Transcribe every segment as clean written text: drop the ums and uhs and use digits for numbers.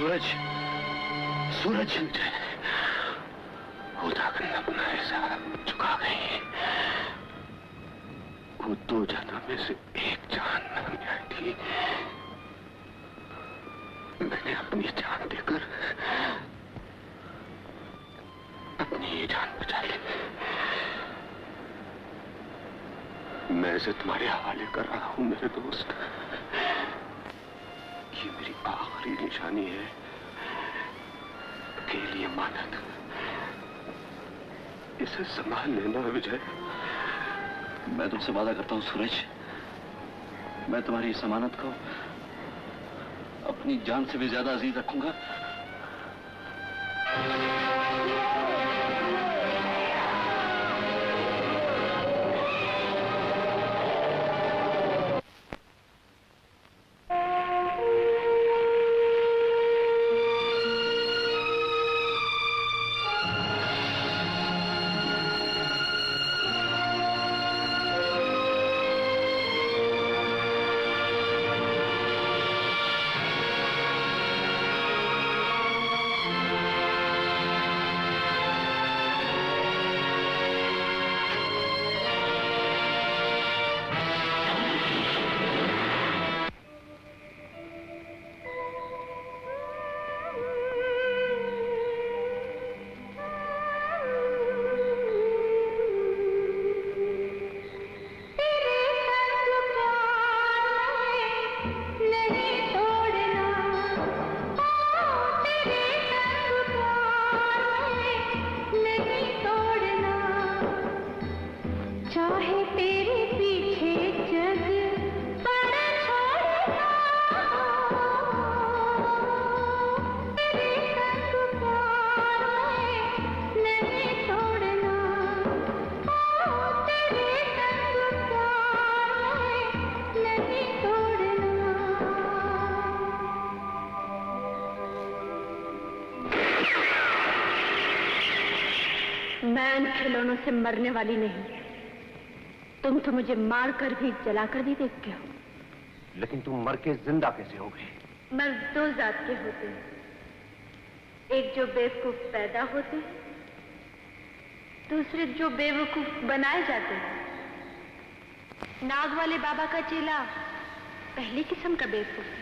सूरज, सूरज खुदाबंद अपना हिसाब चुका गई। वो 2 जानों में से एक जान मांगने आई थी। मैंने अपनी जान देकर अपनी जान बचा ली। मैं इसे तुम्हारे हवाले कर रहा हूं मेरे दोस्त। ये मेरी आखिरी निशानी है, अकेली अमानत। इसे संभाल लेना विजय। मैं तुमसे वादा करता हूं सूरज, मैं तुम्हारी इस अमानत को अपनी जान से भी ज्यादा अजीज रखूंगा। मैं इन खिलौनों से मरने वाली नहीं। तुम तो मुझे मारकर भी जलाकर भी देखते हो। लेकिन तुम मर के जिंदा कैसे हो गई? मर्द 2 जात के होते हैं, एक जो बेवकूफ पैदा होते हैं, दूसरे जो बेवकूफ बनाए जाते हैं। नाग वाले बाबा का चेला पहली किस्म का बेवकूफ है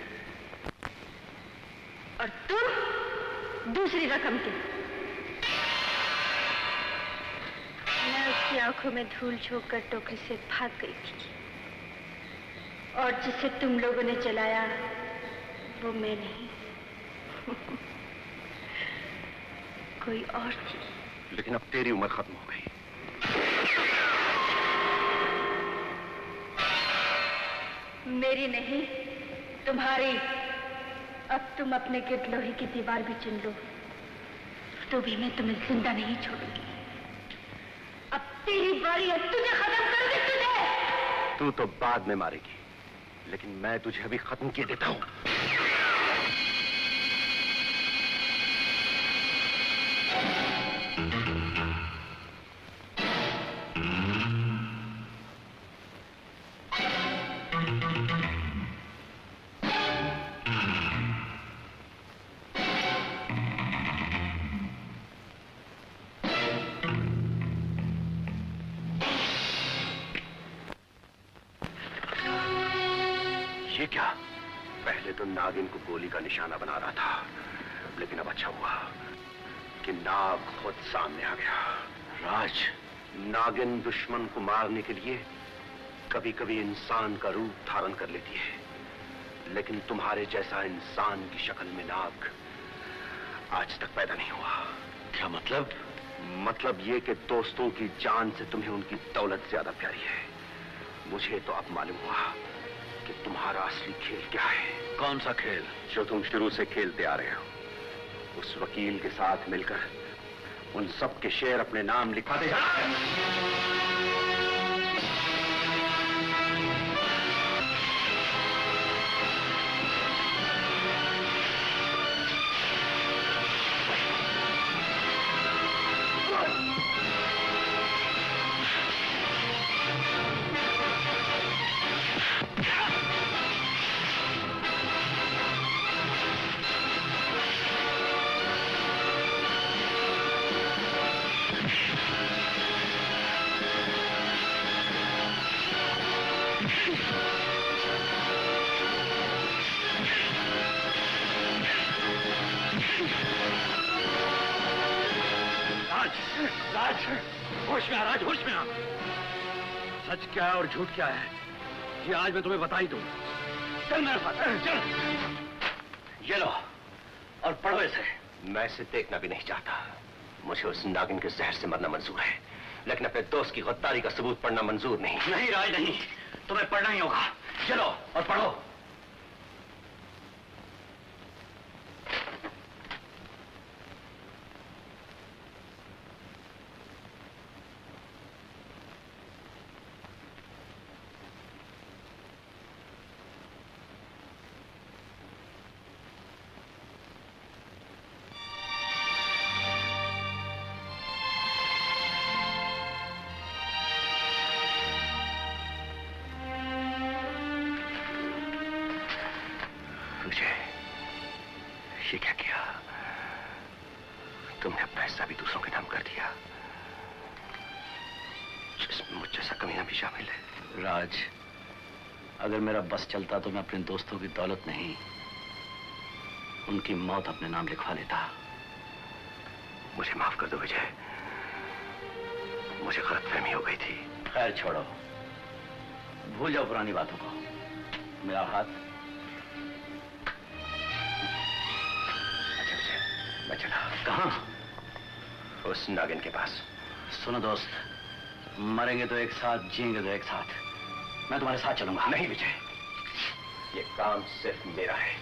और तुम दूसरी रकम के। मैं उसकी आंखों में धूल झोंक कर टोकरी से भाग गई थी और जिसे तुम लोगों ने जलाया वो मैं नहीं कोई और थी। लेकिन अब तेरी उम्र खत्म हो गई। मेरी नहीं, तुम्हारी। अब तुम अपने गिर्द लोहे की दीवार भी चुन लो तो भी मैं तुम्हें जिंदा नहीं छोड़ूंगी। अब तेरी बारी है, तुझे खत्म कर दे। तुझे तू तो बाद में मारेगी, लेकिन मैं तुझे अभी खत्म किए देता हूं। ये क्या? पहले तो नागिन को गोली का निशाना बना रहा था, लेकिन अब अच्छा हुआ कि नाग खुद सामने आ गया। राज, नागिन दुश्मन को मारने के लिए कभी कभी इंसान का रूप धारण कर लेती है, लेकिन तुम्हारे जैसा इंसान की शक्ल में नाग आज तक पैदा नहीं हुआ। क्या मतलब? मतलब ये कि दोस्तों की जान से तुम्हें उनकी दौलत ज्यादा प्यारी है। मुझे तो अब मालूम हुआ कि तुम्हारा असली खेल क्या है। कौन सा खेल? जो तुम शुरू से खेलते आ रहे हो। उस वकील के साथ मिलकर उन सब के शेर अपने नाम लिखवाते जाओ। राज, होश में आ राज, होश में आ। सच क्या है और झूठ क्या है ये आज मैं तुम्हें बता ही दूं। चल मेरे साथ, चल। ये लो और पढ़ो इसे। मैं इसे देखना भी नहीं चाहता। मुझे उस नागिन के जहर से मरना मंजूर है, लेकिन अपने दोस्त की गद्दारी का सबूत पढ़ना मंजूर नहीं। नहीं राज नहीं, तुम्हें पढ़ना ही होगा। चलो और पढ़ो। ये क्या किया? तुमने अपना हिस्सा भी दूसरों के नाम कर दिया, जिसमें मुझ जैसा कमीना भी शामिल है। राज, अगर मेरा बस चलता तो मैं अपने दोस्तों की दौलत नहीं, उनकी मौत अपने नाम लिखवा लेता। मुझे माफ कर दो विजय, मुझे गलतफहमी हो गई थी। खैर छोड़ो, भूल जाओ पुरानी बातों को। मेरा हाथ। मैं चला। कहाँ? उस नागिन के पास। सुनो दोस्त, मरेंगे तो एक साथ, जिएंगे तो एक साथ। मैं तुम्हारे साथ चलूंगा। नहीं विजय, ये काम सिर्फ मेरा है।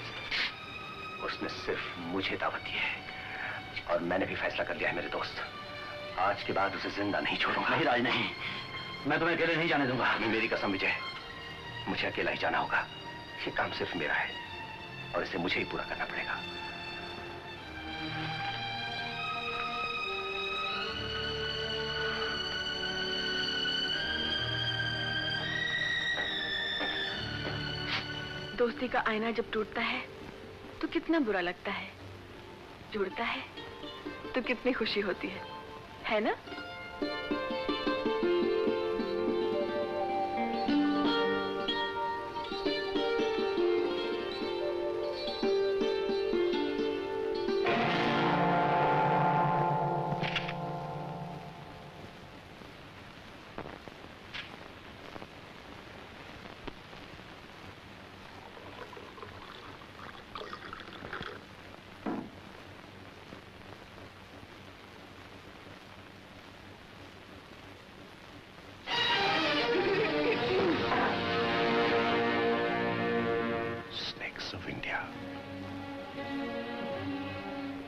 उसने सिर्फ मुझे दावत दी है और मैंने भी फैसला कर लिया है मेरे दोस्त, आज के बाद उसे जिंदा नहीं छोड़ूंगा। नहीं राज नहीं, मैं तुम्हें अकेले नहीं जाने दूंगा। मेरी कसम विजय, मुझे अकेला ही जाना होगा। ये काम सिर्फ मेरा है और इसे मुझे ही पूरा करना पड़ेगा। दोस्ती का आईना जब टूटता है तो कितना बुरा लगता है, जुड़ता है तो कितनी खुशी होती है ना?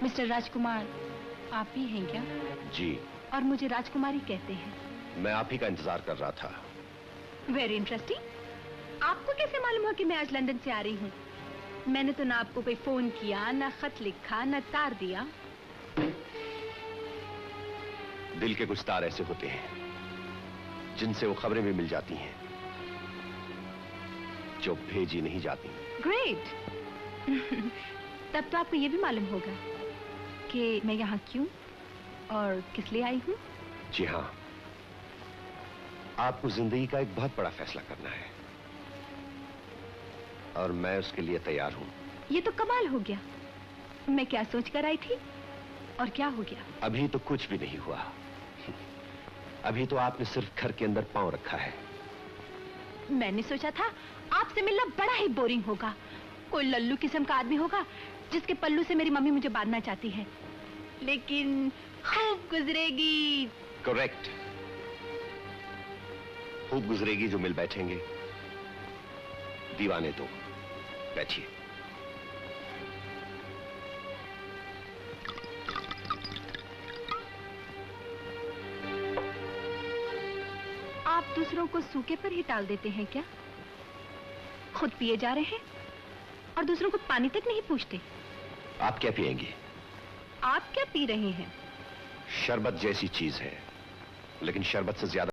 मिस्टर राजकुमार, आप ही हैं क्या? जी। और मुझे राजकुमारी कहते हैं। मैं आप ही का इंतजार कर रहा था। Very interesting. आपको कैसे मालूम हो कि मैं आज लंदन से आ रही हूँ? मैंने तो ना आपको कोई फोन किया, ना खत लिखा, ना तार दिया। दिल के कुछ तार ऐसे होते हैं जिनसे वो खबरें भी मिल जाती हैं जो भेजी नहीं जाती। ग्रेट। तब तो आपको ये भी मालूम होगा कि मैं यहाँ क्यों और किस लिए आई हूँ। जी हाँ, आपको जिंदगी का एक बहुत बड़ा फैसला करना है और मैं उसके लिए तैयार हूँ। ये तो कमाल हो गया। मैं क्या सोच कर आई थी और क्या हो गया? अभी तो कुछ भी नहीं हुआ। अभी तो आपने सिर्फ घर के अंदर पांव रखा है। मैंने सोचा था आपसे मिलना बड़ा ही बोरिंग होगा। कोई लल्लू किस्म का आदमी होगा जिसके पल्लू से मेरी मम्मी मुझे बांधना चाहती है, लेकिन खूब गुजरेगी। करेक्ट, खूब गुजरेगी जो मिल बैठेंगे। दीवाने तो बैठिए। आप दूसरों को सूखे पर ही टाल देते हैं क्या? खुद पिए जा रहे हैं और दूसरों को पानी तक नहीं पूछते। आप क्या पिएंगे? आप क्या पी रहे हैं? शरबत जैसी चीज है, लेकिन शरबत से ज्यादा